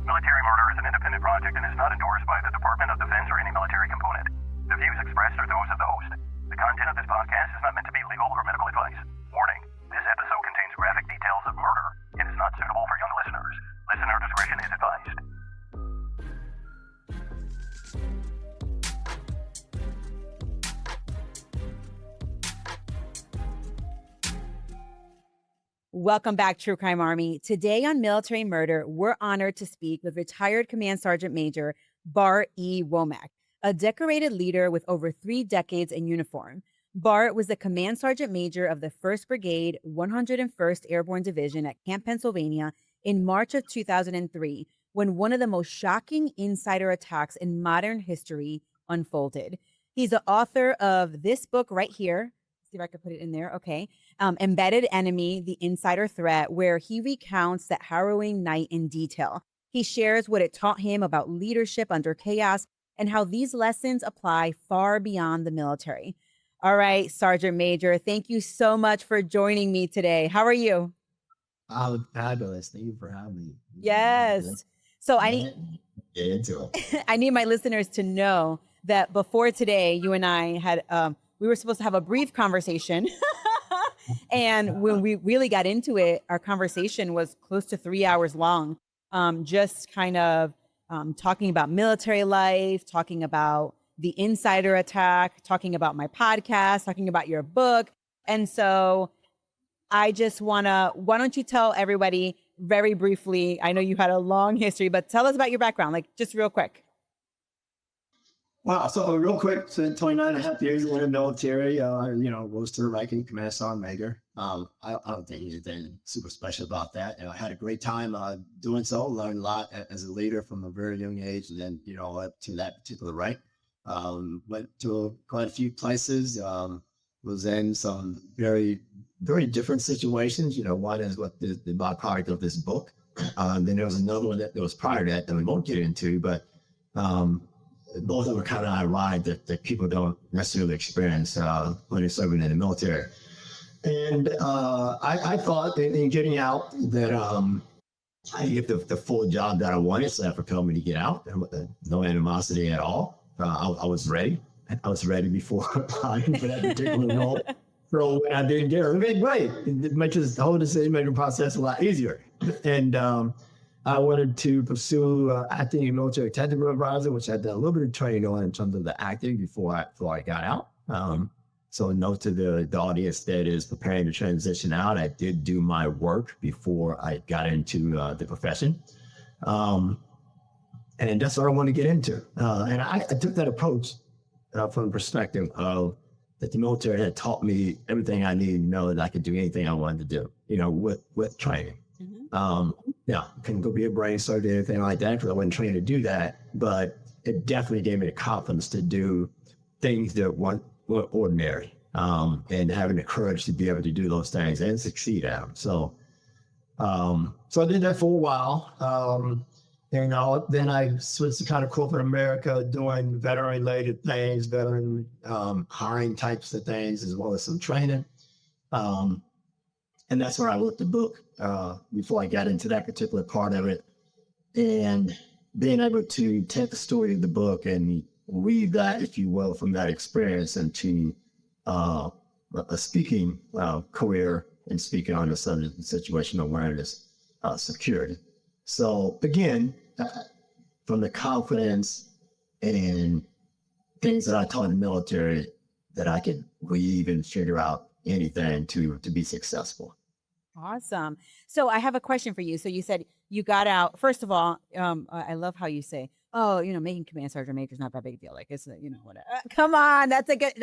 Military murder is an independent project and is not endorsed by the Department of Defense or any military component. The views expressed are those of the host. The content of this podcast is not meant to be legal or medical advice. Warning, this episode contains graphic details of murder. It is not suitable for young listeners. Listener discretion is advised. Welcome back, True Crime Army. Today on Military Murder, we're honored to speak with retired Command Sergeant Major Bart E. Womack, a decorated leader with over 3 decades in uniform. Bart was the Command Sergeant Major of the 1st Brigade, 101st Airborne Division at Camp Pennsylvania in March of 2003, when one of the most shocking insider attacks in modern history unfolded. He's the author of this book right here. See if I could put it in there. Okay. Embedded Enemy, The Insider Threat, where he recounts that harrowing night in detail. He shares what it taught him about leadership under chaos and how these lessons apply far beyond the military. All right, Sergeant Major, thank you so much for joining me today. How are you? Oh, fabulous. Thank you for having me. Yes. So I need get into it. I need my listeners to know that before today, you and I had we were supposed to have a brief conversation. And when we really got into it, our conversation was close to 3 hours long. Just kind of talking about military life, talking about the insider attack, talking about my podcast, talking about your book. And so I just why don't you tell everybody very briefly, I know you had a long history, but tell us about your background, like just real quick. Wow. So real quick, so 29 and a half years in the military, rose to the ranking Command Sergeant Major. I don't think anything super special about that. I had a great time doing so, learned a lot as a leader from a very young age, and then, up to that particular rank. Went to quite a few places, was in some very, very different situations. One is what the byproduct of this book. Then there was another one that was prior to that we won't get into, but both of them are kind of ironic that people don't necessarily experience when they're serving in the military. And I thought in getting out that I get the full job that I wanted, so that propelled me to get out, and with no animosity at all. I was ready. I was ready before applying for that particular role. So when I didn't get it, it made great. It makes the whole decision-making process a lot easier. And I wanted to pursue acting in military technical advisor, which I did a little bit of training on in terms of the acting before I got out. So note to the audience that is preparing to transition out, I did do my work before I got into the profession. And that's what I want to get into. And I took that approach from the perspective of that the military had taught me everything I needed to know that I could do anything I wanted to do, with training. Couldn't go be a brain surgeon or anything like that because I wasn't trained to do that. But it definitely gave me the confidence to do things that weren't ordinary, and having the courage to be able to do those things and succeed at them. So I did that for a while. Then I switched to kind of corporate America, doing veteran-related things, veteran hiring types of things, as well as some training. And that's where I wrote the book before I got into that particular part of it. And being able to take the story of the book and weave that, if you will, from that experience into a speaking career and speaking on the subject of situational awareness, security. So again, from the confidence and things that I taught in the military, that I could weave and figure out anything to be successful. Awesome. So I have a question for you. So you said you got out. First of all, I love how you say, "Oh, making Command Sergeant Major is not that big a deal. Like it's whatever." Come on, that's like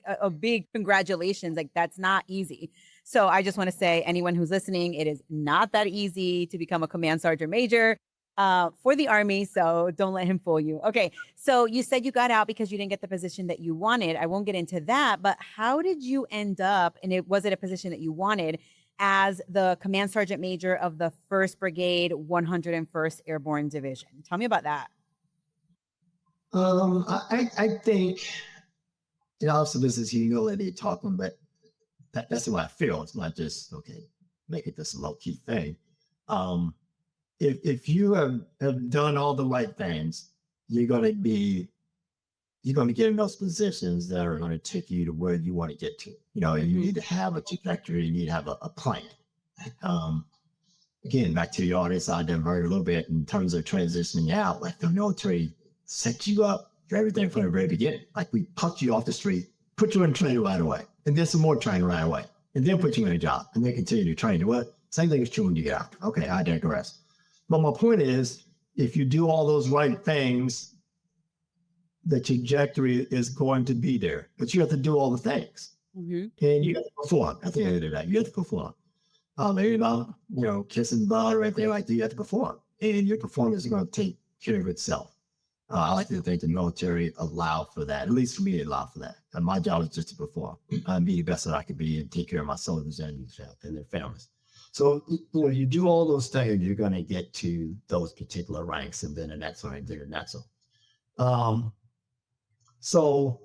a big congratulations. Like that's not easy. So I just want to say, anyone who's listening, it is not that easy to become a Command Sergeant Major for the Army. So don't let him fool you. Okay. So you said you got out because you didn't get the position that you wanted. I won't get into that, but how did you end up? And was it a position that you wanted as the Command Sergeant Major of the 1st Brigade, 101st Airborne Division? Tell me about that. I think, also this is humility talking, but that's what I feel. It's not just, okay, make it this low-key thing. if you have done all the right things, you're going to get in those positions that are going to take you to where you want to get to. And you need to have a trajectory. You need to have a plan. Again, back to the audience, I diverted a little bit in terms of transitioning out. Like the military set you up for everything from the very beginning. Like we pumped you off the street, put you in training right away, and then some more training right away, and then put you in a job, and then continue to train you. What? Same thing is true when you get out. Okay, I digress. But my point is, if you do all those right things, the trajectory is going to be there. But you have to do all the things. Mm-hmm. And you have to perform at the end of that. You have to perform. Kissing ball right there, like you have to perform. And your performance is going to take care of itself. I like to think the military allowed for that. At least for me, it allowed for that. And my job is just to perform and be the best that I can be and take care of my soldiers and their families. So when you do all those things, you're going to get to those particular ranks, and then the next one, and then the next one. So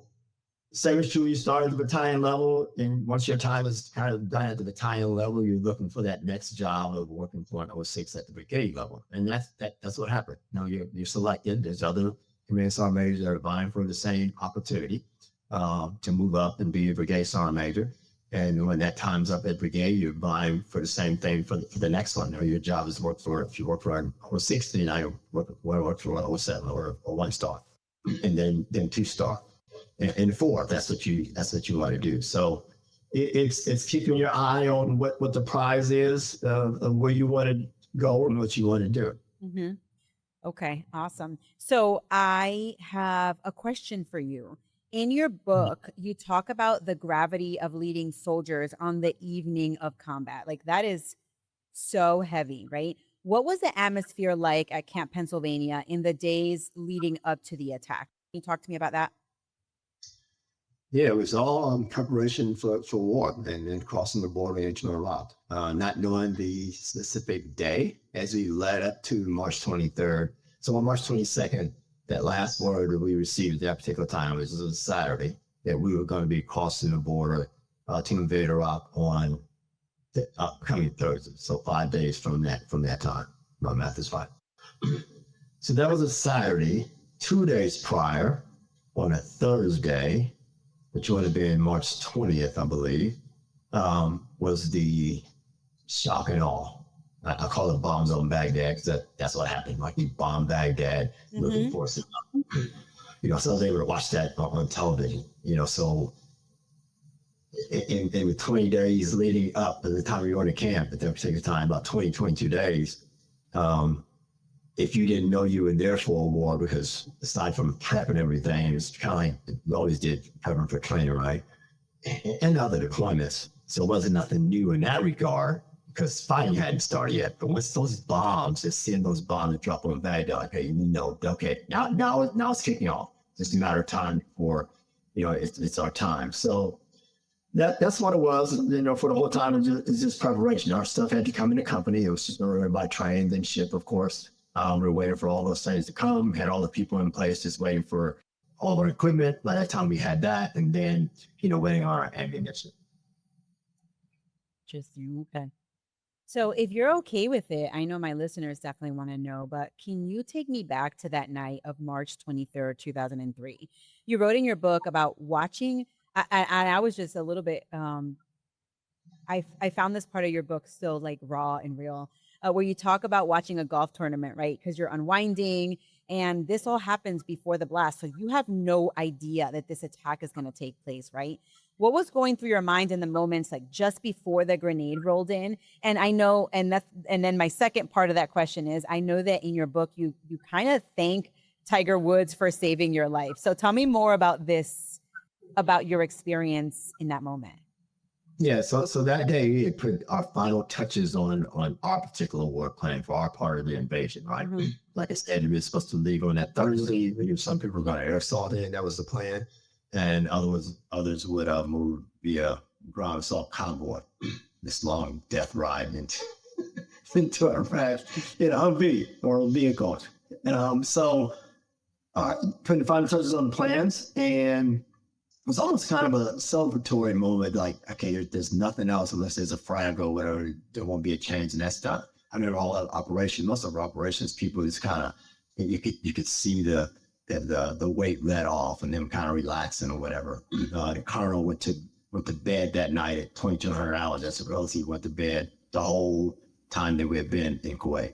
same is true. You start at the battalion level, and once your time is kind of done at the battalion level, you're looking for that next job of working for an 06 at the brigade level, and that's what happened. You're selected. There's other command sergeant majors that are vying for the same opportunity to move up and be a brigade sergeant major. And when that time's up at brigade, you're vying for the same thing for the next one. Your job is to work for, if you work for an 06, then you work for an 07 or a 1-star, and then 2-star. And 4, that's what you want to do. So it's keeping your eye on what the prize is, of where you want to go and what you want to do. Mm-hmm. Okay, awesome. So I have a question for you. In your book, you talk about the gravity of leading soldiers on the evening of combat. Like that is so heavy, right? What was the atmosphere like at Camp Pennsylvania in the days leading up to the attack? Can you talk to me about that? Yeah, it was all preparation for war and then crossing the border into Iraq. Not knowing the specific day as we led up to March 23rd. So on March 22nd, that last word that we received at that particular time was a Saturday, that we were going to be crossing the border to invade Iraq on the upcoming Thursday. So 5 days from that time. My math is fine. So that was a Saturday. 2 days prior, on a Thursday, which would have been March 20th, I believe, was the shock and awe. I call it bombs on Baghdad because that's what happened. Like you bombed Baghdad looking for some, so I was able to watch that on television, so in 20 days leading up to the time we were in camp at that particular time, about 22 days, if you didn't know you were there for a war, because aside from prep and everything, it's kind of like we always did prepping for training, right? And other deployments. So it wasn't nothing new in that regard, because fighting hadn't started yet. But once those bombs, just seeing those bombs drop on Baghdad, okay, now it's kicking off. It's just a matter of time for, it's our time. So that's what it was, for the whole time. It's just preparation. Our stuff had to come in the company. It was just by train, then ship, of course. We were waiting for all those things to come, had all the people in place, just waiting for all our equipment. By that time we had that, and then, waiting on our ammunition. Just you, okay. So if you're okay with it, I know my listeners definitely want to know, but can you take me back to that night of March 23rd, 2003? You wrote in your book about watching, I was just a little bit, I found this part of your book still like raw and real, where you talk about watching a golf tournament, right? Because you're unwinding and this all happens before the blast. So you have no idea that this attack is going to take place, right? What was going through your mind in the moments like just before the grenade rolled in? And I know, and then my second part of that question is, I know that in your book, you kind of thank Tiger Woods for saving your life. So tell me more about this, about your experience in that moment. Yeah, so that day we had put our final touches on our particular war plan for our part of the invasion, right? Mm-hmm. Like I said, we were supposed to leave on that Thursday. Some people were going to air assault in. That was the plan. And others would move via ground assault convoy, this long death ride into Iraq in a Humvee or a vehicle. So putting the final touches on the plans, and it was almost kind of a celebratory moment, like, okay, there's nothing else unless there's a frag or whatever. There won't be a change, and that's done. under all that operation, most of our operations, people just kind of, you could see the weight let off and them kind of relaxing or whatever. The colonel went to bed that night at 2200 hours. That's as well as he went to bed the whole time that we had been in Kuwait.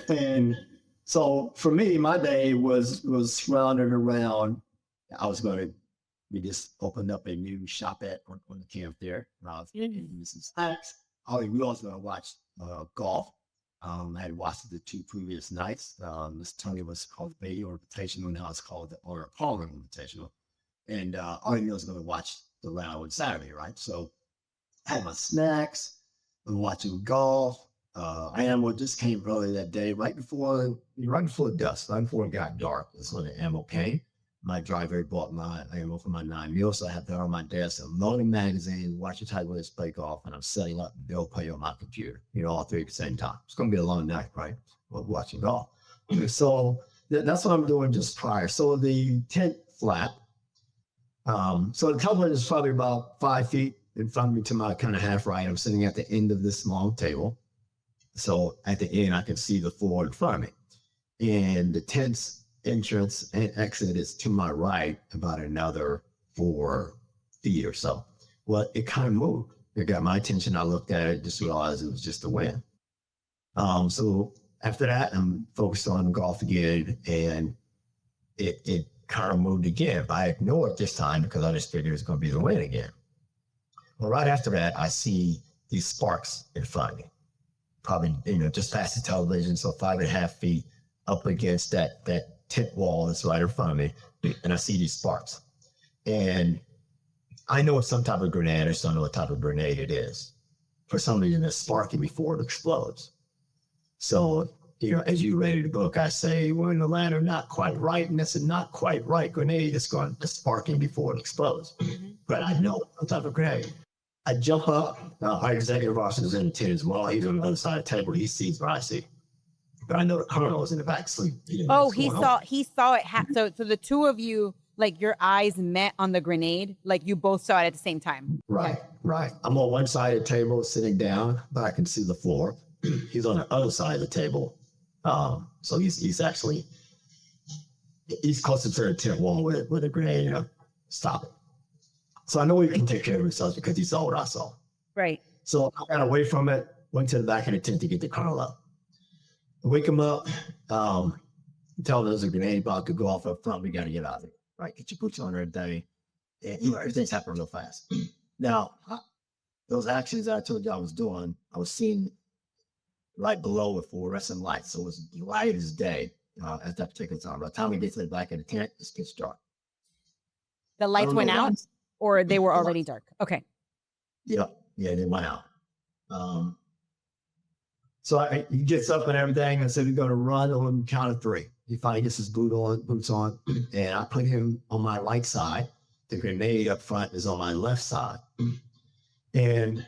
And so for me, my day was surrounded around, we just opened up a new shop on the camp there. I was eating some snacks. We also going to watch golf. I had watched the 2 previous nights. This tournament was called the Bay or Invitational, now it's called the Palmer Invitational. And Army was going to watch the round on Saturday, right? So I had my snacks, I'm watching golf. Ammo just came early that day, right before dusk, right before it got dark. That's when the ammo came. My driver bought my ammo for my 9mm, so I have that on my desk. I'm loading magazines, watching Tiger play golf, and I'm setting up the bill pay on my computer. All 3 at the same time. It's going to be a long night, right? We're watching golf. So that's what I'm doing just prior. So the tent flap. So the cover is probably about 5 feet in front of me to my kind of half right. I'm sitting at the end of this long table. So at the end, I can see the floor in front of me. And the tent's entrance and exit is to my right, about another 4 feet or so. Well, it kind of moved. It got my attention. I looked at it, just realized it was just the wind. So after that, I'm focused on golf again, and it kind of moved again. I ignored it this time because I just figured it was going to be the wind again. Well, right after that, I see these sparks in front of me, probably just past the television, so 5.5 feet up against that tent wall that's right in front of me, and I see these sparks. And I know it's some type of grenade. I just don't know what type of grenade it is. For some reason, it's sparking before it explodes. So, as you're ready to book, I say, we're in the ladder, not quite right, and that's a not quite right grenade. It's sparking before it explodes. But I know what type of grenade. I jump up. Our executive officer is in the tent as well. He's on the other side of the table. He sees what I see. But I know the colonel was in the back sleep. He saw it. So the 2 of you, like your eyes met on the grenade, like you both saw it at the same time. Right. I'm on one side of the table sitting down, but I can see the floor. He's on the other side of the table. So he's closer to the tent wall with a grenade. Stop it. So I know he can take care of himself because he saw what I saw. Right. So I got away from it, went to the back of the tent to get the colonel up. I wake him up, tell him there's a grenade about to go off up front. We got to get out of there. Right, get your boots on every day. And everything's happening real fast. Now, those actions that I told you I was doing, I was seeing right below it fluorescent lights. So it was light as day at that particular time. By the time we get to the back of the tent, it gets dark. The lights went out, or they were already dark? Okay. Yeah, they went out. So he gets up and everything and said, we're going to run on count of 3. He finally gets his boots on, and I put him on my right side. The grenade up front is on my left side. And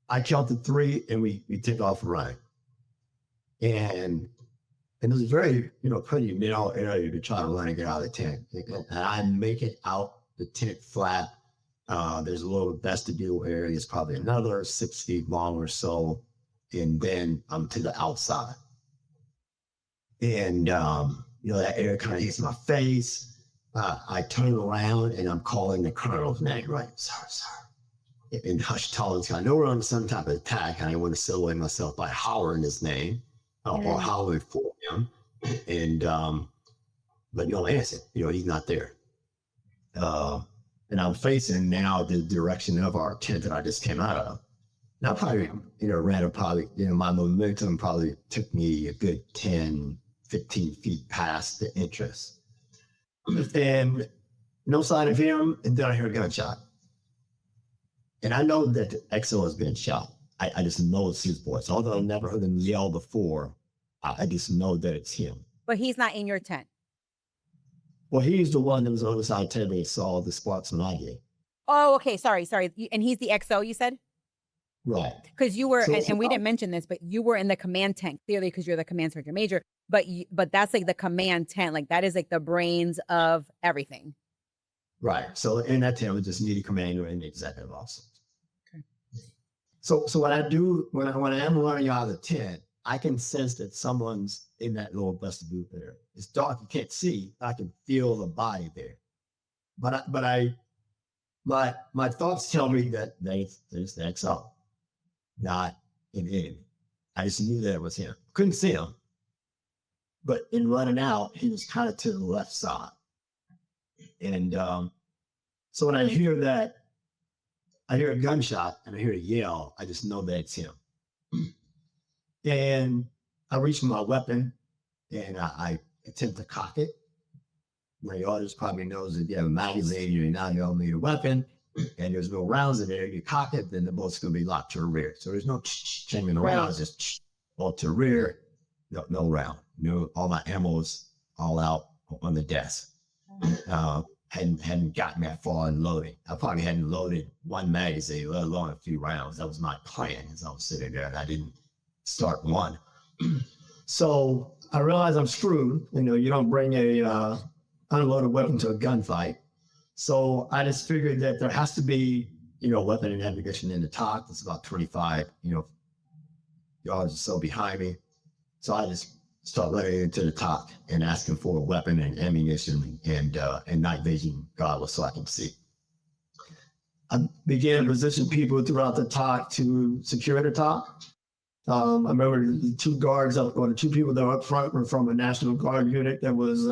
I counted 3, and we took off running. And it was very, pretty narrow area to try to run and get out of the tent. And I make it out the tent flat. There's a little vestibule area. It's probably another 6 feet long or so. And then I'm to the outside. And, that area kind of hits my face. I turn around and I'm calling the colonel's name, right? Sorry. In hushed tones. I know we're on some type of attack, and I want to silhouette myself by hollering his name or hollering for him. And, but no answer. He's not there. And I'm facing now the direction of our tent that I just came out of. Now, probably, my momentum probably took me a good 10, 15 feet past the entrance. And no sign of him, and then I hear a gunshot. And I know that the XO has been shot. I just know it's his voice. Although I've never heard him yell before, I just know that it's him. But he's not in your tent. Well, he's the one that was on the side table and saw the sparks when I did. Oh, okay. Sorry. And he's the XO, you said? Right. Because you were, and we didn't mention this, but you were in the command tent, clearly, because you're the command sergeant major. But that's like the command tent. Like that is like the brains of everything. Right. So in that tent was just me, the commander, and the executive officer. Okay. So what I do when I am learning out of the tent, I can sense that someone's in that little vestibule there. It's dark, you can't see. I can feel the body there. My thoughts tell me that that's up, not an enemy. I just knew that it was him. Couldn't see him, but in running out, he was kind of to the left side. And so when I hear that, I hear a gunshot and I hear a yell. I just know that it's him. And I reach for my weapon and I attempt to cock it. My audience probably knows that if you have a magazine, you're a 9mm weapon, and there's no rounds in there, you cock it, then the bullet's going to be locked to the rear. So there's no changing around, it's just all to the rear, no round. All my ammo's all out on the desk. Hadn't gotten that far in loading. I probably hadn't loaded one magazine, let alone a few rounds. That was my plan as I was sitting there, and I didn't start one. So I realized I'm screwed. You don't bring a unloaded weapon to a gunfight. So I just figured that there has to be, weapon and ammunition in the TOC. It's about 25, yards or so behind me. So I just start letting into the TOC and asking for a weapon and ammunition and night vision goggles so I can see. I began to position people throughout the TOC to secure the TOC. I remember the two guards the two people that were up front were from a National Guard unit that was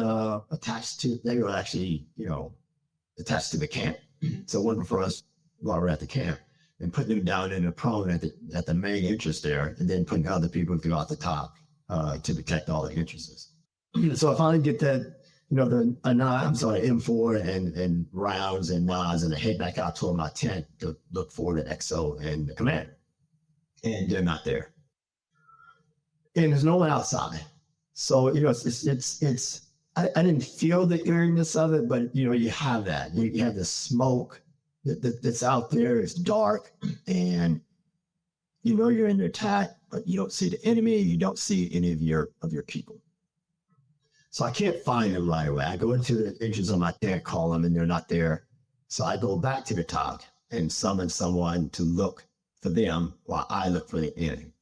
attached to, they were actually, attached to the camp. So one for us while we're at the camp and putting them down in a prone at the main entrance there, and then putting other people throughout the top to protect all the entrances. So I finally get that, M4 and rounds and knives, and I head back out toward my tent to look for the XO and the commander. And they're not there. And there's no one outside. So, I didn't feel the eeriness of it, but, you have that. You have the smoke that's out there. It's dark, and, you're in the attack, but you don't see the enemy. You don't see any of your people. So I can't find them right away. I go into the entrance on my tent, call them, and they're not there. So I go back to the TOC and summon someone to look for them while I look for the enemy.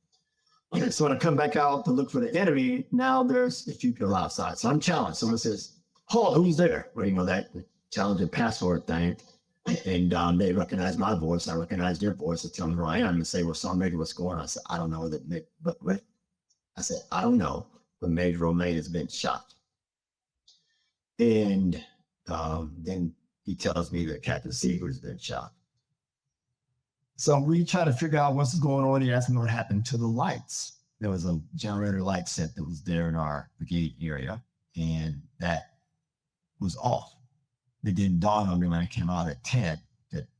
Okay, so when I come back out to look for the enemy, now there's a few people outside. So I'm challenged. Someone says, "Oh, who's there?" Well, that challenging password thing. And they recognize my voice. I recognize their voice. They tell me who I am and say, "Well, so Major, what's going on?" I said, "I don't know that." But I said, "I don't know, but Major Romaine has been shot." And then he tells me that Captain Seeger has been shot. So we try to figure out what's going on. He asked me what happened to the lights. There was a generator light set that was there in our brigade area, and that was off. It didn't dawn on me when I came out at 10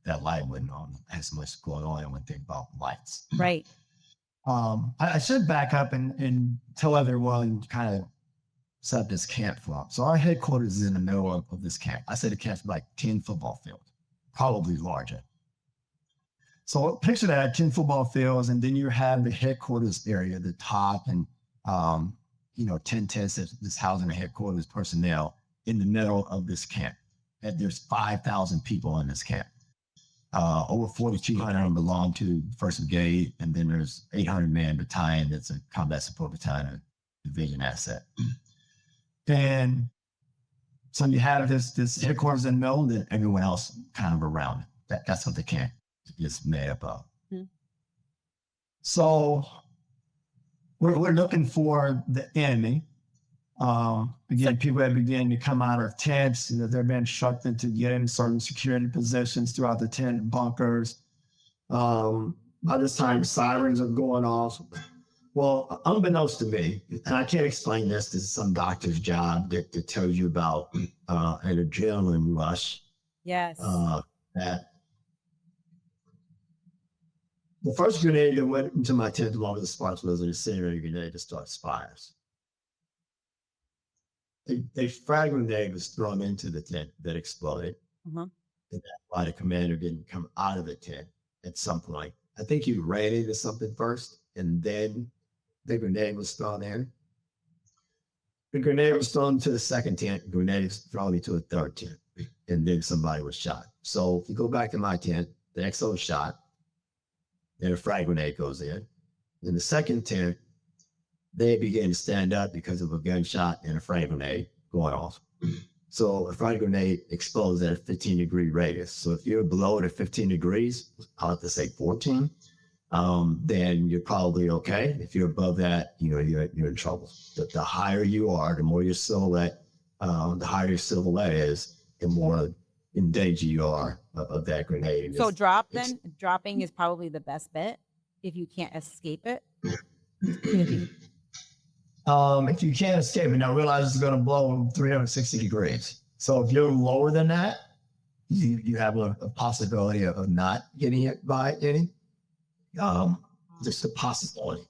that light wasn't on. I had so much going on and wouldn't think about lights. Right. I should back up and tell everyone kind of set up this camp for them. So our headquarters is in the middle of this camp. I said the camp's like 10 football fields, probably larger. So picture that, 10 football fields, and then you have the headquarters area, the top, and 10 tents that's housing the headquarters personnel in the middle of this camp. And there's 5,000 people in this camp. Over 4,200 of them belong to the 1st Brigade, and then there's 800-man battalion that's a combat support battalion, a division asset. And so you have this headquarters in the middle, and then everyone else kind of around it. That's what the camp is made up of. Mm-hmm. So we're looking for the enemy. Again, people have begun to come out of tents. They're being instructed to get in certain security positions throughout the tent bunkers. By this time, sirens are going off. Well, unbeknownst to me, and I can't explain this is some doctor's job to tell you about an adrenaline rush. Yes. That the first grenade that went into my tent along with the sparks was an incendiary grenade to start fires. A frag grenade was thrown into the tent that exploded. Mm-hmm. And that's why the commander didn't come out of the tent at some point. I think he ran into something first, and then the grenade was thrown in. The grenade was thrown to the second tent, the grenade was thrown into a third tent, and then somebody was shot. So if you go back to my tent, the XO was shot. and a frag grenade goes in. In the second tent, they begin to stand up because of a gunshot and a frag grenade going off. So a frag grenade explodes at a 15-degree radius. So if you're below the 15 degrees, I'll have to say 14, then you're probably okay. If you're above that, you're in trouble. The higher you are, the more your silhouette, the higher your silhouette is, the more in danger you are of that grenade. So dropping is probably the best bet if you can't escape it. If you can't escape it, now realize it's going to blow 360 degrees. So if you're lower than that, you have a possibility of not getting hit by any. Just a possibility.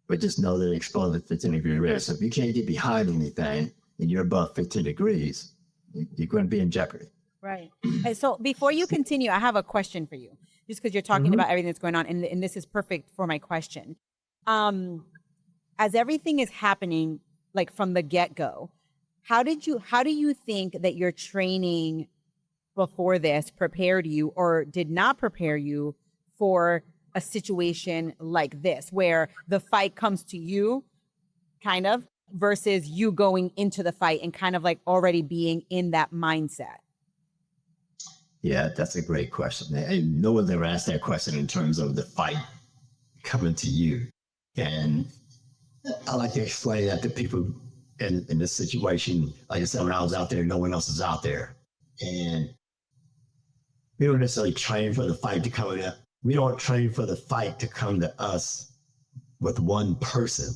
But just know that it explodes at 15-degree radius. So if you can't get behind anything and you're above 15 degrees, you're going to be in jeopardy. Right. So before you continue, I have a question for you, just because you're talking about everything that's going on, and this is perfect for my question. As everything is happening, like from the get-go, how do you think that your training before this prepared you or did not prepare you for a situation like this, where the fight comes to you, kind of, versus you going into the fight and kind of like already being in that mindset? Yeah, that's a great question. No one's ever asked that question in terms of the fight coming to you. And I like to explain that to people in this situation. Like I said, when I was out there, no one else is out there. And we don't necessarily train for the fight to come in. We don't train for the fight to come to us with one person.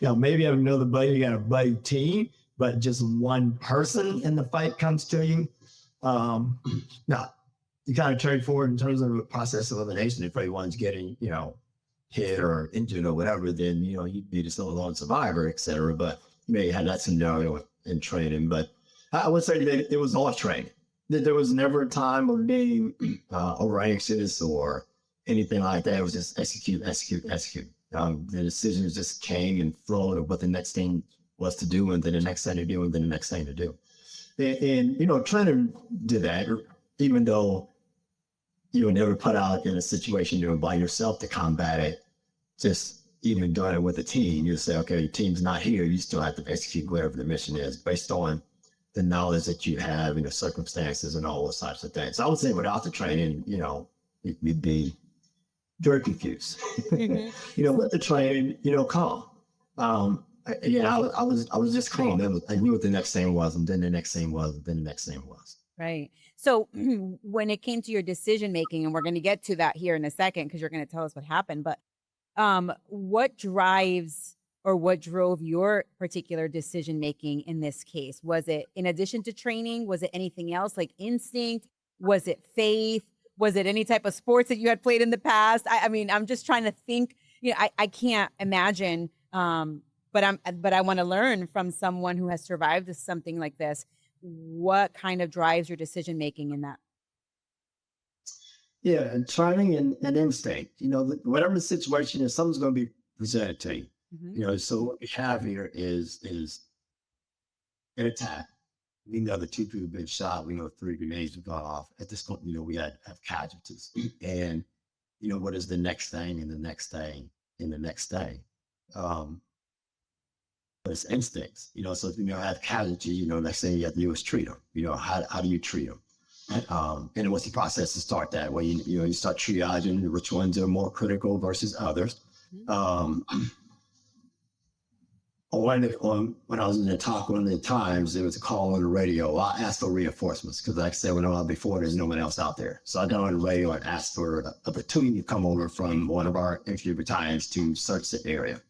Maybe I have another buddy, you got a buddy team, but just one person in the fight comes to you. No, you kind of train forward in terms of the process of elimination. If everyone's getting, hit or injured or whatever, then, you'd be just a lone survivor, et cetera. But you may have that scenario in training. But I would say that it was all training. That there was never a time of being over anxious or anything like that. It was just execute. The decisions just came and flowed of what the next thing was to do, and then the next thing to do, and then the next thing to do. And training did that, even though you were never put out in a situation by yourself to combat it. Just even doing it with a team, you say, okay, your team's not here. You still have to execute whatever the mission is based on the knowledge that you have, circumstances and all those types of things. So I would say without the training, you'd be very confused. Let the training, come. I was just calm. I knew what the next thing was, and then the next thing was, and then the next thing was. Right. So when it came to your decision making, and we're going to get to that here in a second, because you're going to tell us what happened, but what drives or what drove your particular decision making in this case? Was it in addition to training? Was it anything else, like instinct? Was it faith? Was it any type of sports that you had played in the past? I mean, I'm just trying to think. I can't imagine. But I want to learn from someone who has survived something like this. What kind of drives your decision making in that? Yeah, and training and instinct. Whatever the situation is, something's going to be presented to you. So what we have here is an attack. We know the 2 people have been shot. We know 3 grenades have gone off. At this point, we have casualties. And what is the next thing and the next thing and the next thing? But it's instincts, so if you have casualty, next thing you have to do is treat them. How do you treat them? And what's the process to start that way? You start triaging which ones are more critical versus others. When I was in the talk, one of the times there was a call on the radio. I asked for reinforcements because, like I said, when I was before, there's no one else out there. So I got on the radio and asked for a platoon to come over from one of our infantry battalions to search the area.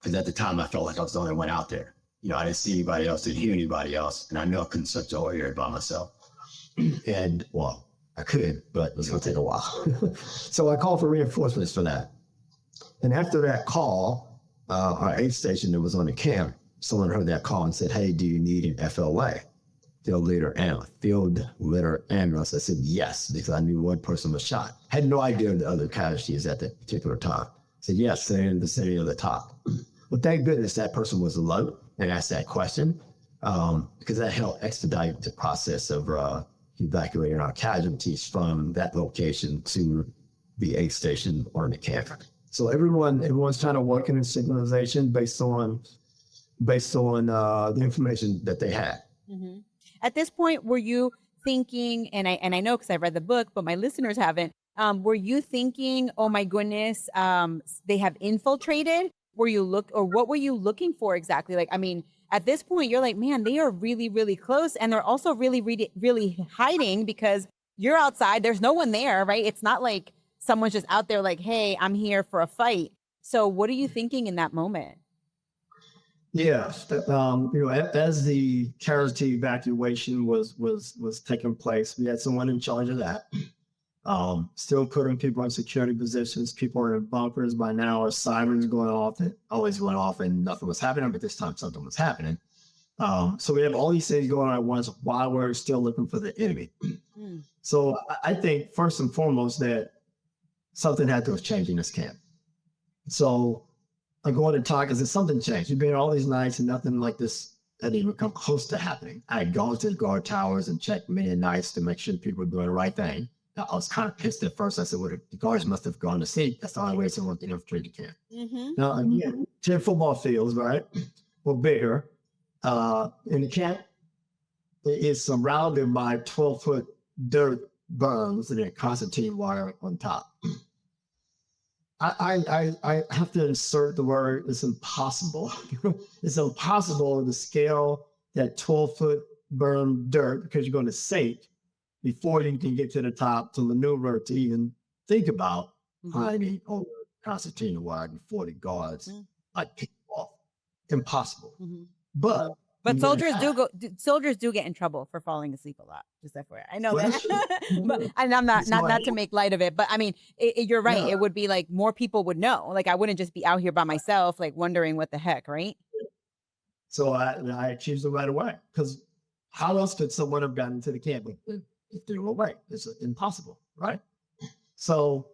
Because at the time, I felt like I was the only one out there. I didn't see anybody else, didn't hear anybody else, and I knew I couldn't search the whole area by myself. And, well, I could, but it was going to take a while. So I called for reinforcements for that. And after that call, our aid station that was on the camp, someone heard that call and said, hey, do you need an FLA? Field Leader Ambulance. I said, yes, because I knew one person was shot. Had no idea the other casualties at that particular time. I said, yes, they're in the vicinity of the top. Well, thank goodness that person was alert and asked that question, because that helped expedite the process of evacuating our casualties from that location to the aid station or in the camp. So everyone's trying to work in synchronization based on the information that they had. Mm-hmm. At this point, were you thinking, and I know because I've read the book, but my listeners haven't, were you thinking, oh my goodness, they have infiltrated? What were you looking for exactly? Like, I mean, at this point, you're like, man, they are really, really close. And they're also really, really, really hiding because you're outside. There's no one there, right? It's not like someone's just out there like, hey, I'm here for a fight. So what are you thinking in that moment? Yeah, as the casualty evacuation was taking place, we had someone in charge of that. Still putting people in security positions. People are in bunkers by now. Sirens going off. It always went off, and nothing was happening. But this time, something was happening. So we have all these things going on at once while we're still looking for the enemy. So I think first and foremost that something had to have changed in this camp. So I go on to talk as if something changed. We've been all these nights and nothing like this had even come close to happening. I had gone to the guard towers and checked many nights to make sure people were doing the right thing. I was kind of pissed at first. I said, well, the guards must have gone to sleep. That's the only way someone can infiltrate the camp. Now, again, 10 football fields, right? Were bigger. In the camp, it is surrounded by 12-foot dirt berms and then concertina wire on top. I have to insert the word, it's impossible. It's impossible to scale that 12-foot berm dirt because you're going to sink before you can get to the top to maneuver to even think about climbing over concertina wire and 40 guards. I'd pick off. Impossible. But soldiers do get in trouble for falling asleep a lot. Just FYI, I know that. But and I'm not to make light of it, but I mean, you're right. Yeah. It would be like more people would know. Like I wouldn't just be out here by myself, like wondering what the heck, right? So I achieved it right away because how else could someone have gotten to the camp if they were away? It's impossible, right? So,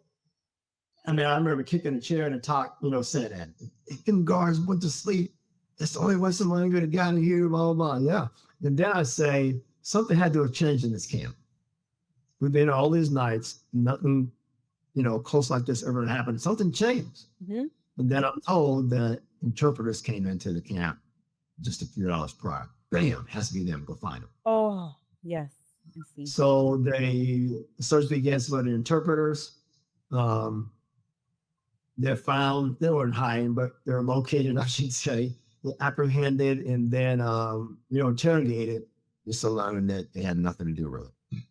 I mean, I remember kicking a chair and a talk, saying that if guards went to sleep, that's the only way someone could have gotten here, blah, blah, blah. Yeah. And then I say, something had to have changed in this camp. We've been all these nights, nothing, close like this ever happened. Something changed. And then I'm told that interpreters came into the camp just a few hours prior. Bam, has to be them, go find them. Oh, yes. I see. So the search began for the interpreters. They're found, they weren't hiding, but they're located, I should say, apprehended and then interrogated, just allowing that they had nothing to do with it.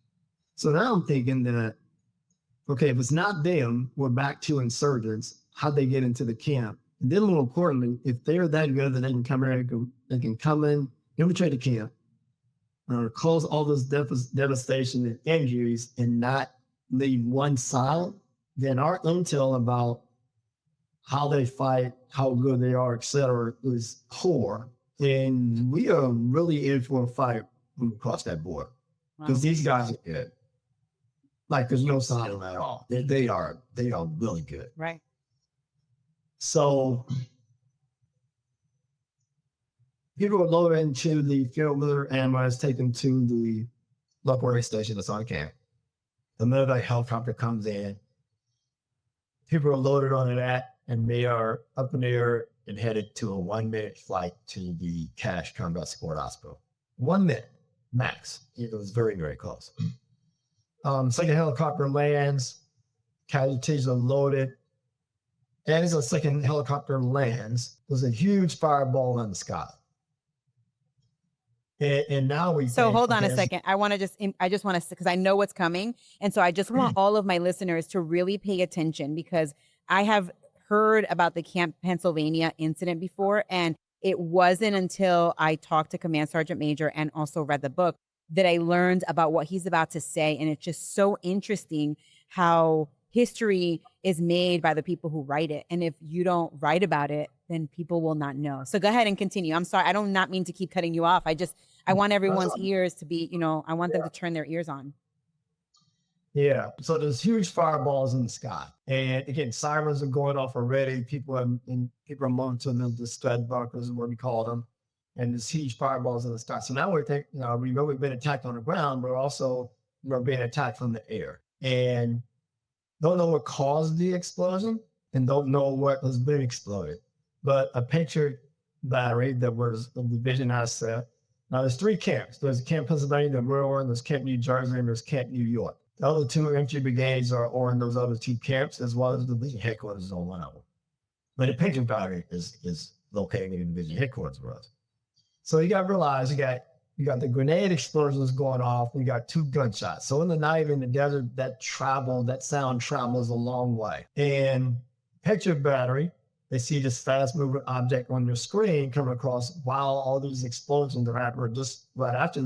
So now I'm thinking that, okay, if it's not them, we're back to insurgents. How'd they get into the camp? And then more importantly, if they're that good that they can come in, they can come in, infiltrate the camp, cause all this devastation and injuries and not leave one side, then our intel about how they fight, how good they are, et cetera, is poor. And we are really in for a fight when we cross that border. Because these guys are good. Like, there's no sign of them at all. They are really good. Right. So, people were loaded into the field military ambulance, taken to the local race station that's on camp. The military helicopter comes in. People are loaded onto that. And they are up in the air and headed to a 1-minute flight to the Cash Combat Support Hospital. 1 minute, max. It was very, very close. Second helicopter lands, casualties are loaded. And as the second helicopter lands, there's a huge fireball in the sky. And now hold on a second. I just want to, because I know what's coming. And so I just want all of my listeners to really pay attention because I have heard about the Camp Pennsylvania incident before, and it wasn't until I talked to Command Sergeant Major and also read the book that I learned about what he's about to say. And it's just so interesting how history is made by the people who write it. And if you don't write about it, then people will not know. So go ahead and continue. I'm sorry. I don't not mean to keep cutting you off. I want everyone's ears to be, I want them to turn their ears on. Yeah. So there's huge fireballs in the sky. And again, sirens are going off already. People are monitoring them, the thread bunkers is what we call them. And there's huge fireballs in the sky. So now we know we've been attacked on the ground, but also we're being attacked from the air. And don't know what caused the explosion and don't know what was being exploded. But a picture battery that was the division asset. Now there's 3 camps. There's Camp Pennsylvania, the rural one, there's Camp New Jersey, and there's Camp New York. The other 2 infantry brigades are in those other 2 camps, as well as the division headquarters on one of them. But the picture battery is located in the division headquarters for us. So you got to realize you got the grenade explosions going off. You got 2 gunshots. So in the night in the desert, that sound travels a long way. And picture battery, they see this fast moving object on their screen coming across while all these explosions are happening, just right after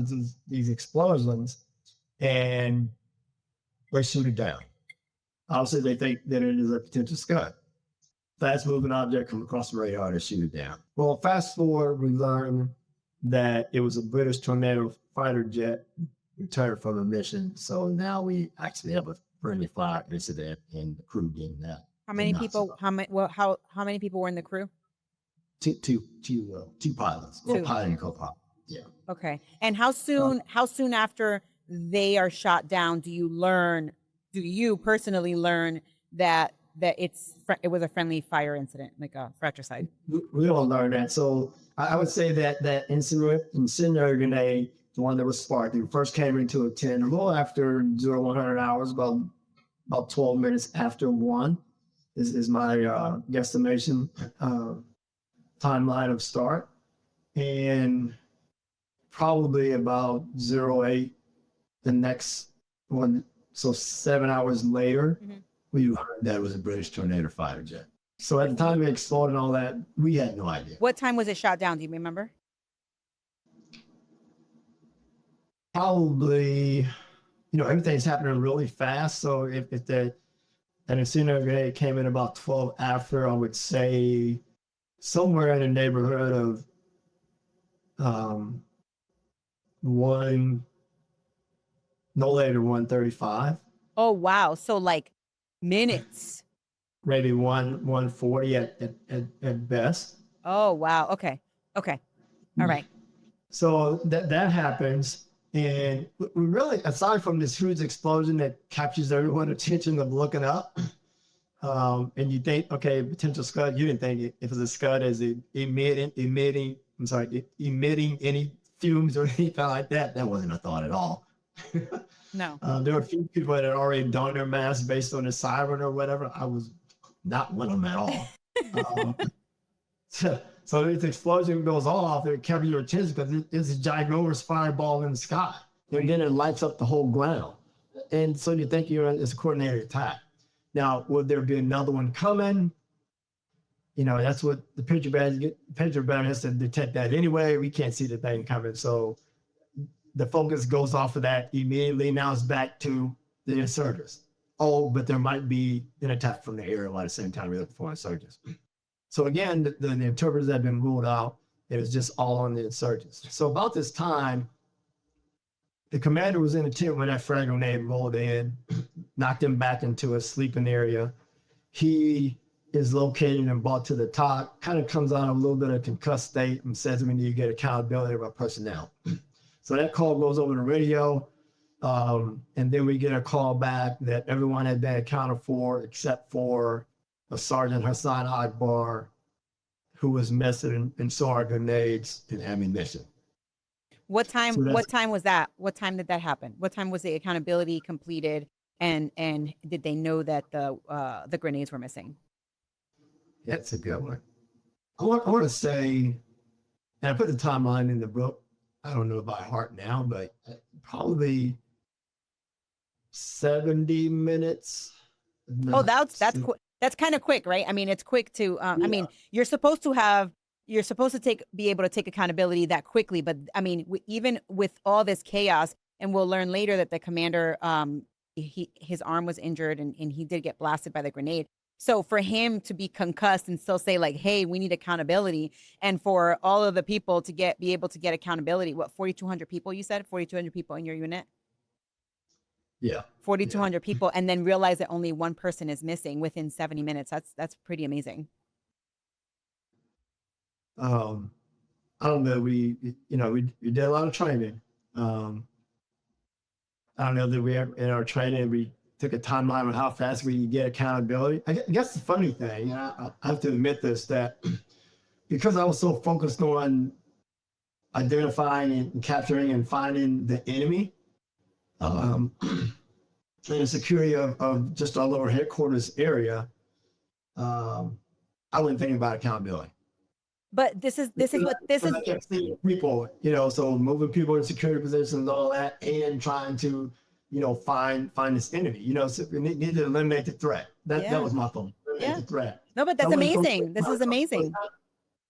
these explosions, and they shoot it down. Obviously, they think that it is a potential Scud. Fast moving object comes across the radar to shoot it down. Well, fast forward, we learn that it was a British Tornado fighter jet returned from a mission. So now we actually have a friendly fire incident and the crew getting that. How many people? How many people were in the crew? Two pilots. Two. Pilot and co-pilot. Yeah. Okay. And how soon after they are shot down do you personally learn that it was a friendly fire incident, like a fratricide? We all learned that. So I would say that incendiary grenade, the one that was sparked, it first came into a tent a little after 100 hours, about 12 minutes after 1 is my guesstimation timeline of start. And probably about 08, the next one. So 7 hours later, we heard that it was a British Tornado fighter jet. So at the time it exploded and all that, we had no idea. What time was it shot down? Do you remember? Probably, everything's happening really fast. So if an incendiary grenade came in about 12 after, I would say somewhere in the neighborhood of no later than 1:35. Oh wow! So like minutes. Maybe 1:40 at best. Oh wow! Okay. All right. So that happens, and we really, aside from this huge explosion that captures everyone's attention of looking up, and you think, okay, potential Scud. You didn't think if it was a Scud as emitting any fumes or anything like that. That wasn't a thought at all. No. There were a few people that had already done their masks based on the siren or whatever. I was not one of them at all. So this explosion goes off, it captures your attention because it's a ginormous fireball in the sky. And then it lights up the whole ground. And so you think it's a coordinated attack. Now, would there be another one coming? That's what the picture band has to detect that anyway. We can't see the thing coming. So the focus goes off of that immediately. Now it's back to the insurgents. Oh, but there might be an attack from the air at the same time we're looking for insurgents. So again, the interpreters have been ruled out. It was just all on the insurgents. So about this time, the commander was in the tent when that frag grenade rolled in, knocked him back into a sleeping area. He is located and brought to the top, kind of comes out of a little bit of concussed state and says we need to get accountability of our personnel. So that call goes over the radio, and then we get a call back that everyone had been accounted for except for a Sergeant Hassan Akbar, who was missing and saw our grenades and ammunition. What time was that? What time did that happen? What time was the accountability completed? And did they know that the grenades were missing? That's a good one. I want to say, and I put the timeline in the book. I don't know by heart now, but probably 70 minutes. Oh, that's quick. That's kind of quick, right? I mean, it's quick to. Yeah. I mean, you're supposed to be able to take accountability that quickly. But I mean, even with all this chaos, and we'll learn later that the commander, his arm was injured and he did get blasted by the grenade. So for him to be concussed and still say like, hey, we need accountability, and for all of the people to be able to get accountability, what, 4,200 people you said? 4,200 people in your unit? Yeah. 4,200 people, and then realize that only one person is missing within 70 minutes. That's pretty amazing. I don't know. We did a lot of training. I don't know that we in our training, took a timeline on how fast we can get accountability. I guess the funny thing, and I have to admit this, that because I was so focused on identifying and capturing and finding the enemy, and the security of just our lower headquarters area, I wasn't thinking about accountability. But this is I kept seeing people, so moving people in security positions and all that, and trying to, find this enemy. So we need to eliminate the threat. That was my phone. Eliminate the threat. No, but that's amazing. This is amazing.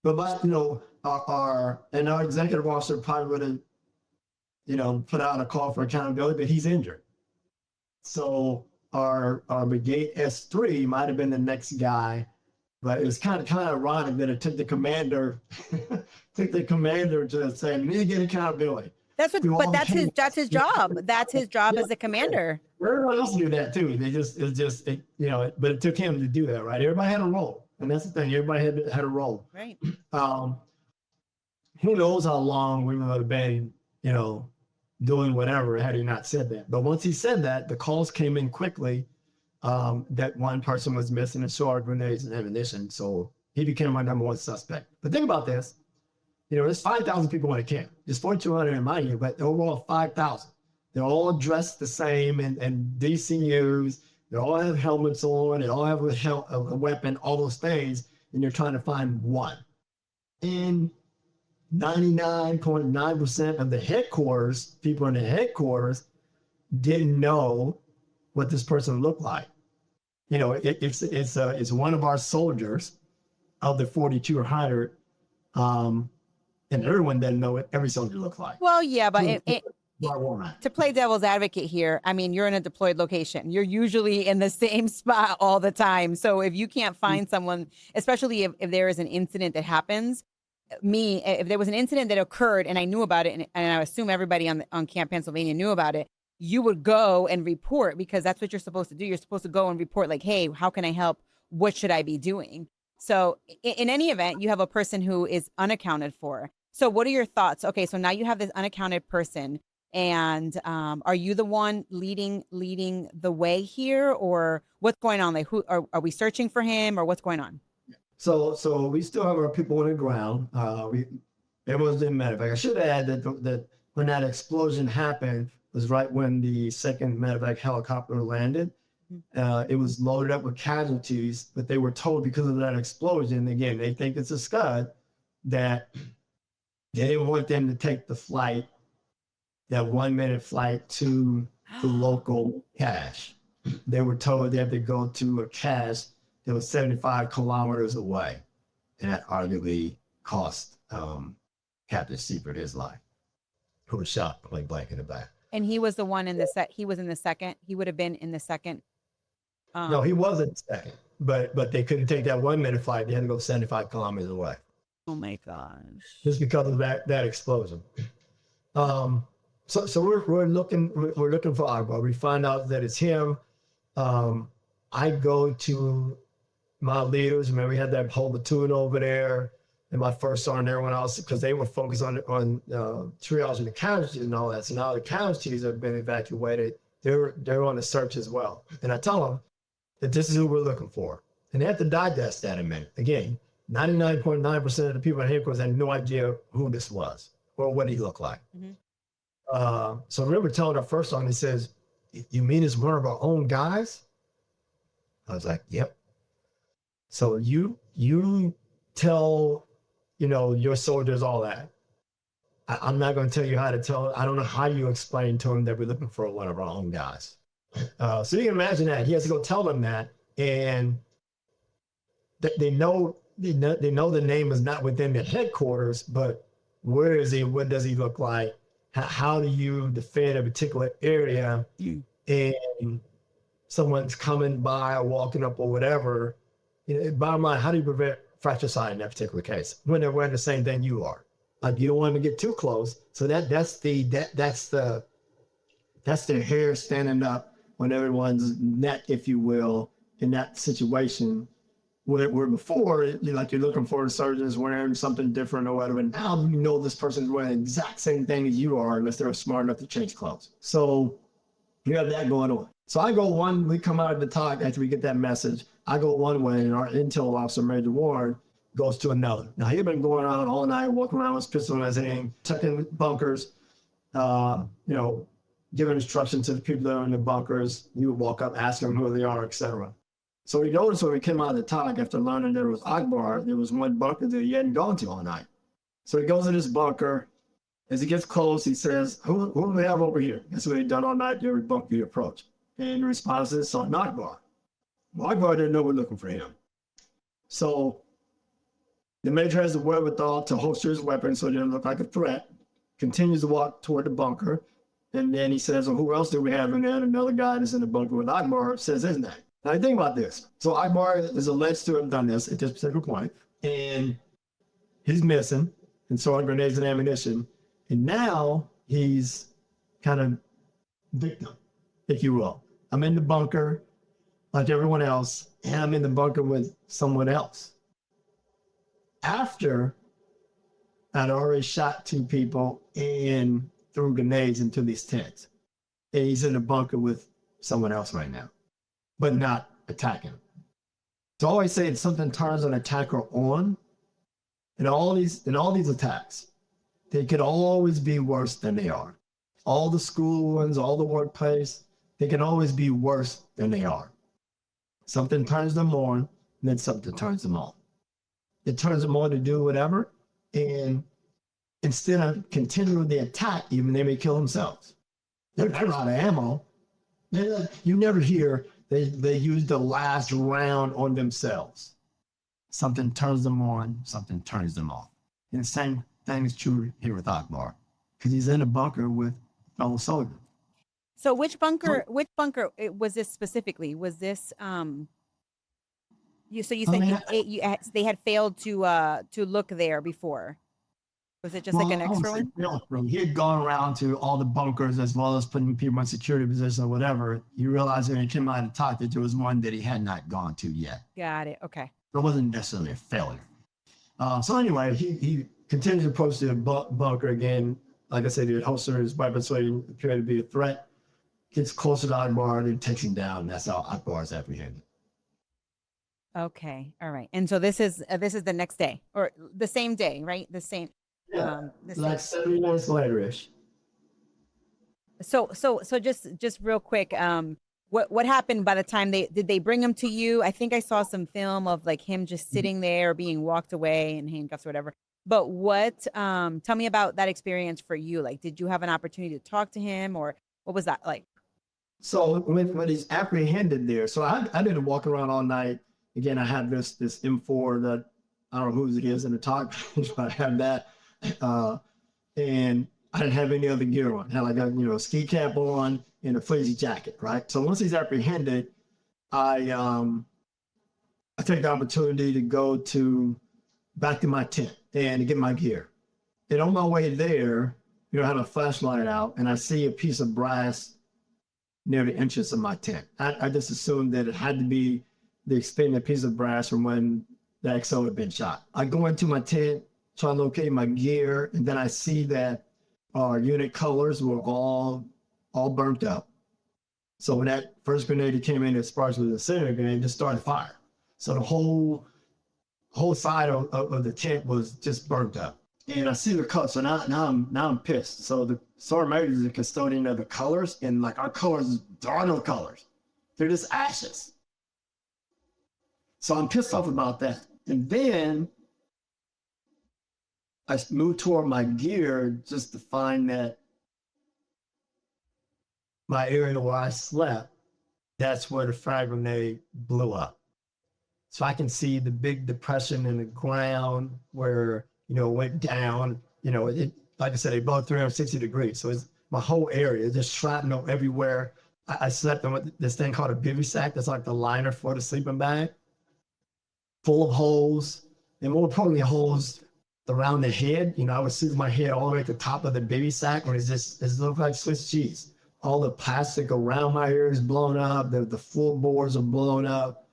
But our executive officer probably would have, put out a call for accountability, but he's injured. So our brigade S3 might have been the next guy. But it was kind of ironic that it took the commander to say, we need to get accountability. That's his job. That's his job as a commander. Everyone else knew that too. But it took him to do that, right? Everybody had a role. And that's the thing. Everybody had a role. Right. Who knows how long we would have been, doing whatever had he not said that. But once he said that, the calls came in quickly. That one person was missing a sword, grenades, and ammunition. So he became my number one suspect. But think about this. There's 5,000 people in a camp. There's 4,200 in my year, but overall 5,000. They're all dressed the same and DCUs. They all have helmets on. They all have a weapon, all those things. And you're trying to find one. And 99.9% of the headquarters, people in the headquarters, didn't know what this person looked like. It's one of our soldiers of the 4,200, and everyone doesn't know what every soldier looked like. Well, yeah, but Bart Womack. To play devil's advocate here, I mean, you're in a deployed location. You're usually in the same spot all the time. So if you can't find someone, especially if there is an incident that happens, if there was an incident that occurred and I knew about it, and I assume everybody on Camp Pennsylvania knew about it, you would go and report, because that's what you're supposed to do. You're supposed to go and report like, hey, how can I help? What should I be doing? So in any event, you have a person who is unaccounted for. So what are your thoughts? Okay, so now you have this unaccounted person, and are you the one leading the way here, or what's going on? Like, who are we searching for him, or what's going on? So we still have our people on the ground. Everyone's in medevac. I should add that when that explosion happened was right when the second medevac helicopter landed. It was loaded up with casualties, but they were told because of that explosion, again, they think it's a Scud, that they didn't want them to take the flight, that 1 minute flight to the local cache. They were told they had to go to a cache that was 75 kilometers away. And that arguably cost Captain Seifert his life, who was shot point blank in the back. And he was the one in the he was in the second. He would have been in the second. No, he wasn't second, but they couldn't take that 1 minute flight. They had to go 75 kilometers away. Oh my gosh! Just because of that explosion. So we're looking for Margot. We find out that it's him. I go to my leaders. Remember, we had that whole platoon over there, and my first sergeant, everyone else, because they were focused on triage and the casualties and all that. So now the casualties have been evacuated. They're on the search as well. And I tell them that this is who we're looking for, and they have to digest that a minute. Again, 99.9% of the people in headquarters had no idea who this was or what he looked like. Mm-hmm. So I remember telling our first sergeant, he says, "You mean it's one of our own guys?" I was like, "Yep." So you tell, your soldiers all that. I'm not going to tell you how to tell. I don't know how you explain to them that we're looking for one of our own guys. So you can imagine that he has to go tell them that, and they know the name is not within their headquarters, but where is he? What does he look like? How do you defend a particular area? And someone's coming by or walking up or whatever. Bottom line, how do you prevent fratricide in that particular case when they're wearing the same thing you are? Like, you don't want them to get too close. So that's the hair standing up on everyone's neck, if you will, in that situation. Where before, you're looking for the surgeons wearing something different or whatever. And now this person's wearing the exact same thing as you are, unless they're smart enough to change clothes. So you have that going on. So I go we come out of the talk after we get that message. I go one way, and our intel officer, Major Warren, goes to another. Now, he'd been going around all night, walking around with his pistol in his hand, checking bunkers, giving instructions to the people that are in the bunkers. He would walk up, ask them who they are, etc. So we noticed when we came out of the talk, after learning there was Akbar, there was one bunker that he hadn't gone to all night. So he goes in this bunker. As he gets close, he says, who do we have over here? That's what he'd done all night, every bunker he approached. And the response is, son Akbar. Well, Akbar didn't know we're looking for him. So the major has the wherewithal to holster his weapon so it didn't look like a threat, continues to walk toward the bunker, and then he says, well, who else do we have in there? And another guy that's in the bunker with Akbar says his name. Now, think about this. So Akbar is alleged to have done this at this particular point, and he's missing, and so are grenades and ammunition, and now he's kind of victim, if you will. I'm in the bunker like everyone else, and I'm in the bunker with someone else. After I'd already shot 2 people and threw grenades into these tents. And he's in the bunker with someone else right now, but not attacking. So I always say if something turns an attacker on, in all these attacks, they could always be worse than they are. All the school ones, all the workplace, they can always be worse than they are. Something turns them on, and then something turns them off. It turns them on to do whatever, and instead of continuing the attack, even they may kill themselves. They're out of ammo. You never hear they use the last round on themselves. Something turns them on, something turns them off. And the same thing is true here with Akbar, because he's in a bunker with fellow soldiers. So which bunker was this specifically? Was this you said they had failed to look there before. Was it just like an extra one? No, he had gone around to all the bunkers as well as putting people in security positions or whatever. He realized when he came out and talked that there was one that he had not gone to yet. Got it. Okay. It wasn't necessarily a failure. So anyway, he continues to approach the bunker again. Like I said, he would holster his weapon so he appeared to be a threat. Gets closer to Akbar and takes him down. And that's how Akbar is apprehended. Okay. All right. And so this is the next day or the same day, right? The same. Yeah, like 70 minutes later-ish. So just real quick, what happened by the time did they bring him to you? I think I saw some film of like him just sitting there or being walked away in handcuffs or whatever. But tell me about that experience for you. Like, did you have an opportunity to talk to him or what was that like? So when he's apprehended there, so I didn't walk around all night. Again, I had this M4 that I don't know whose it is in the talk, but I have that. And I didn't have any other gear on. I had like a ski cap on and a fuzzy jacket, right? So once he's apprehended, I take the opportunity to go back to my tent and to get my gear. And on my way there, I had a flashlight out and I see a piece of brass near the entrance of my tent. I just assumed that it had to be the extended piece of brass from when the XO had been shot. I go into my tent, try to locate my gear, and then I see that our unit colors were all burnt up. So when that first grenade came in, it sparked with a center grenade, just started fire. So the whole side of the tent was just burnt up. And I see the colors, so now I'm pissed. So the sergeant major is the custodian of the colors, and like our colors, there are no colors. They're just ashes. So I'm pissed off about that. And then I moved toward my gear just to find that my area where I slept, that's where the frag grenade blew up. So I can see the big depression in the ground where, it went down. Like I said, it blew 360 degrees. So it's my whole area, just shrapnel everywhere. I slept on this thing called a bivy sack. That's like the liner for the sleeping bag, full of holes, and more importantly, holes around the head. I would see my head all the way at the top of the bivy sack, where it looked like Swiss cheese. All the plastic around my ear is blown up. The floorboards are blown up.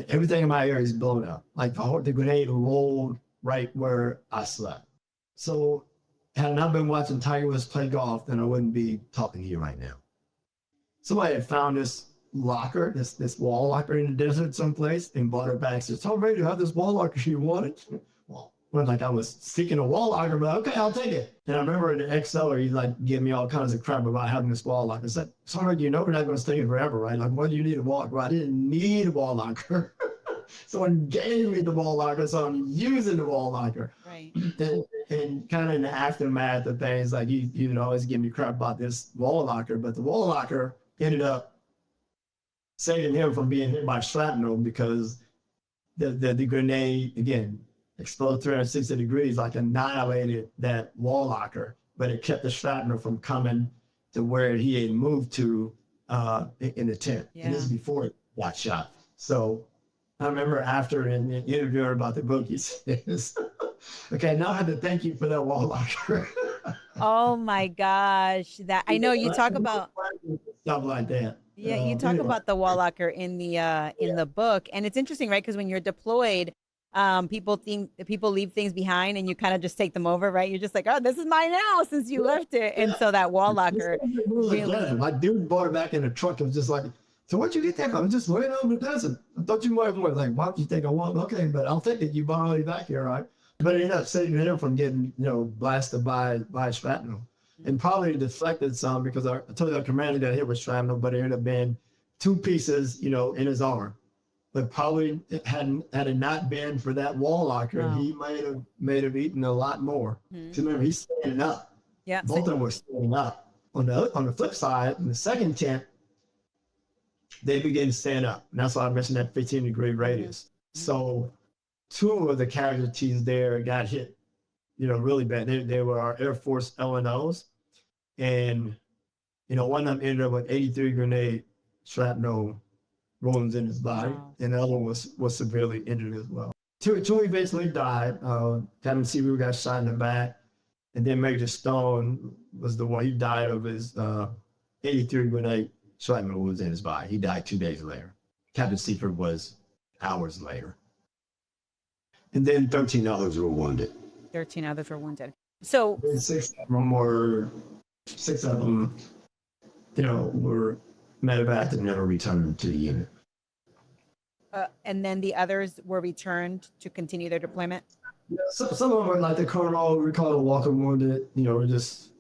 Everything in my ear is blown up. Like the grenade rolled right where I slept. So had I not been watching Tiger Woods play golf, then I wouldn't be talking to you right now. Somebody had found this locker, this wall locker in the desert someplace, and brought it back. Said, "Tom Brady, have this wall locker you wanted." Well, like I was seeking a wall locker, but okay, I'll take it. And I remember the ex-seller, he's like giving me all kinds of crap about having this wall locker. I said, "Sorry, you know we're not going to stay here forever, right? Like, what do you need a wall locker?" Well, I didn't need a wall locker. Someone gave me the wall locker, so I'm using the wall locker. Right. And kind of in the aftermath of things, like you always give me crap about this wall locker, but the wall locker ended up saving him from being hit by shrapnel because the grenade, again, exploded 360 degrees, like annihilated that wall locker, but it kept the shrapnel from coming to where he had moved to in the tent. Yeah. And this is before it got shot. So I remember after in interviewing about the book, he says, "Okay, now I have to thank you for that wall locker." Oh my gosh. That I know you talk about stuff like that. Yeah, you talk Anyway. about the wall locker in the book, and it's interesting, right? Because when you're deployed, people leave things behind, and you kind of just take them over, right? You're just like, "Oh, this is mine now," since you left it, and so that wall locker. Really, my dude bought it back in the truck. It was just like, "So what'd you get that? I'm just waiting on the desert. I thought you might have like, why don't you think I want? Okay, but I'll take it. You bought it back here, right?" But it ended up saving him from getting blasted by shrapnel. And probably deflected some because I told you our commander got hit with shrapnel, but it ended up being 2 pieces, in his arm. But probably had it not been for that wall locker, Wow. he may have eaten a lot more. Mhm. So remember, he's standing up. Yeah. Both of them were standing up. On the flip side, in the second tent, they began to stand up. And that's why I mentioned that 15-degree radius. So 2 of the casualties there got hit, really bad. They were our Air Force LNOs. And, one of them ended up with 83 grenade shrapnel wounds in his body. Wow. And the other one was severely injured as well. Two eventually died. Captain Seaver got shot in the back. And then Major Stone was the one, he died of his 83 grenade shrapnel wounds in his body. He died 2 days later. Captain Seaford was hours later. And then 13 others were wounded. 13 others were wounded. So 6 of them were medevaced and never returned to the unit. and then the others were returned to continue their deployment. Yeah, some of them are like the colonel, we call it walker wounded, were just,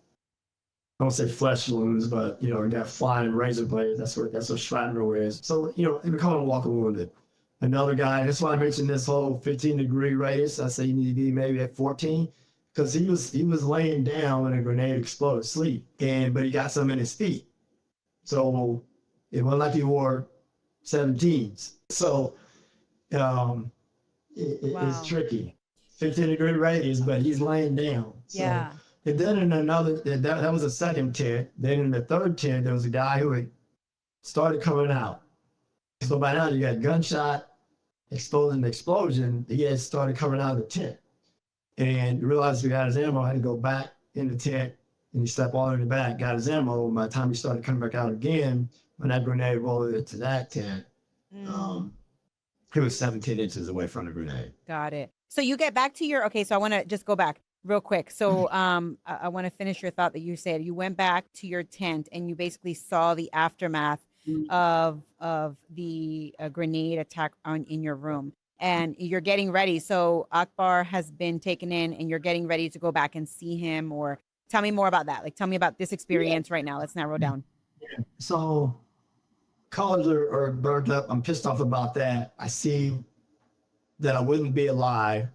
I don't say flesh wounds, but got flying razor blades. That's what shrapnel is. So we call it walker wounded. Another guy, that's why I mentioned this whole 15-degree radius. I say you need to be maybe at 14, because he was laying down when a grenade exploded, asleep, but he got some in his feet. So it wasn't like he wore 17s. So it's tricky. 15-degree radius, but he's laying down. So, Yeah. And then in another, that was a second tent. Then in the third tent, there was a guy who had started coming out. So by now you got gunshot, explosion. He had started coming out of the tent. And realized he got his ammo, had to go back in the tent, and he stepped all in the back, got his ammo. By the time he started coming back out again, when that grenade rolled into that tent, he was 17 inches away from the grenade. Got it. So you get back to okay, so I want to just go back real quick. So I want to finish your thought that you said. You went back to your tent and you basically saw the aftermath of the grenade attack in your room. And you're getting ready. So Akbar has been taken in and you're getting ready to go back and see him, or tell me more about that. Like, tell me about this experience right now. Let's narrow down. Yeah. So colors are burnt up. I'm pissed off about that. I see that I wouldn't be alive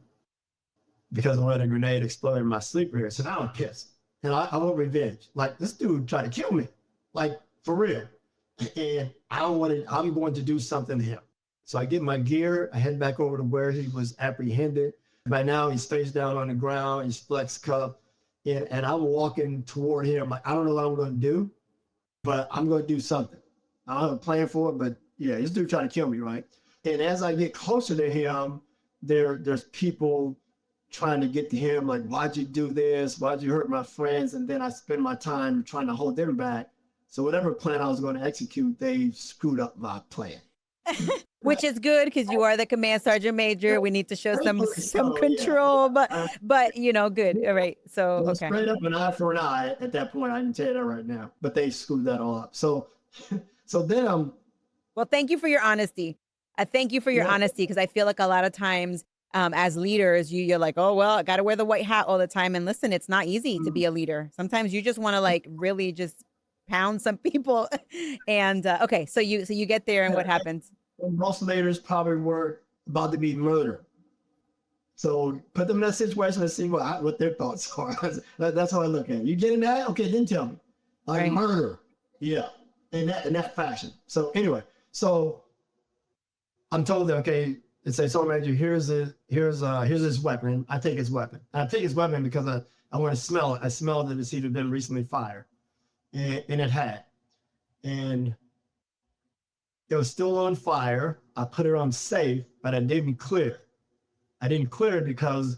because I let a grenade explode in my sleeper here. So now I'm pissed. And I want revenge. Like, this dude tried to kill me. Like, for real. And I'm going to do something to him. So I get my gear, I head back over to where he was apprehended. By now he's face down on the ground, he's flex cuffed, and I'm walking toward him. Like, I don't know what I'm going to do, but I'm going to do something. I don't have a plan for it, but yeah, this dude trying to kill me, right? And as I get closer to him, there's people trying to get to him, like, why'd you do this? Why'd you hurt my friends? And then I spend my time trying to hold them back. So whatever plan I was going to execute, they screwed up my plan. Which is good because you are the command sergeant major. We need to show some control, but good. All right. So okay. Straight up an eye for an eye at that point. I can tell you that right now. But they screwed that all up. So then Well, thank you for your honesty. Thank you for your Yeah. honesty because I feel like a lot of times as leaders, you're like, oh, well, I got to wear the white hat all the time. And listen, it's not easy to be a leader. Sometimes you just want to like really just pound some people. And okay, so you get there and what happens? Most leaders probably were about to be murdered. So put them in that situation and see what their thoughts are. That's how I look at it. You getting that? Okay, then tell me. Like Right. murder. Yeah. In that fashion. So anyway, so I'm told that, okay, it says, so manager, here's his weapon. I take his weapon. And I take his weapon because I want to smell it. I smelled that it's either been recently fired. And it had. And it was still on fire. I put it on safe, but I didn't clear it. I didn't clear it because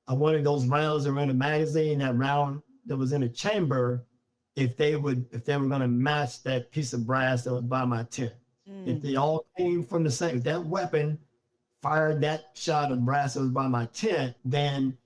I wanted those rounds that were in the magazine, that round that was in the chamber, if they were going to match that piece of brass that was by my tent. If they all came from the same, if that weapon fired that shot of brass that was by my tent, then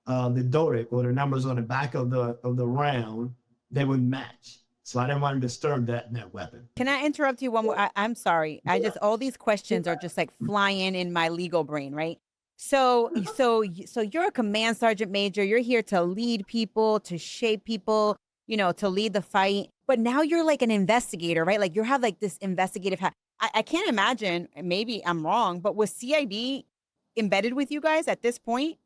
the doric or the numbers on the back of the round, they would match. So I didn't want to disturb that weapon. Can I interrupt you one more? I'm sorry. I just all these questions are just like flying in my legal brain, right? So you're a command sergeant major. You're here to lead people, to shape people, to lead the fight. But now you're like an investigator, right? Like you have like this investigative hat. I can't imagine. Maybe I'm wrong, but was CID embedded with you guys at this point?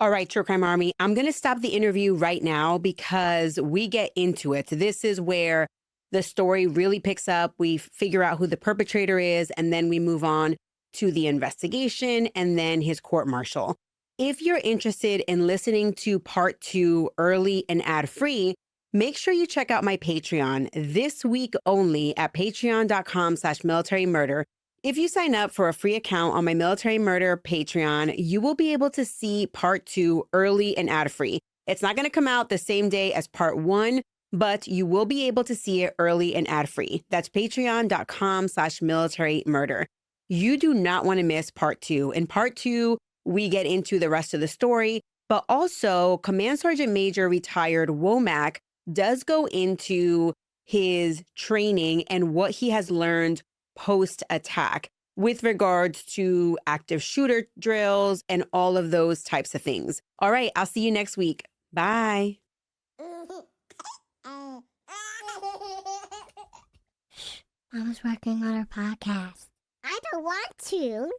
All right, True Crime Army, I'm going to stop the interview right now because we get into it. This is where the story really picks up. We figure out who the perpetrator is, and then we move on to the investigation and then his court martial. If you're interested in listening to part 2 early and ad-free, make sure you check out my Patreon this week only at patreon.com/militarymurder. If you sign up for a free account on my Military Murder Patreon, you will be able to see part 2 early and ad-free. It's not going to come out the same day as part 1, but you will be able to see it early and ad-free. That's patreon.com/militarymurder. You do not want to miss part 2. In part 2, we get into the rest of the story, but also Command Sergeant Major retired Womack does go into his training and what he has learned post-attack with regards to active shooter drills and all of those types of things. All right, I'll see you next week. Bye. Mama's working on her podcast. I don't want to.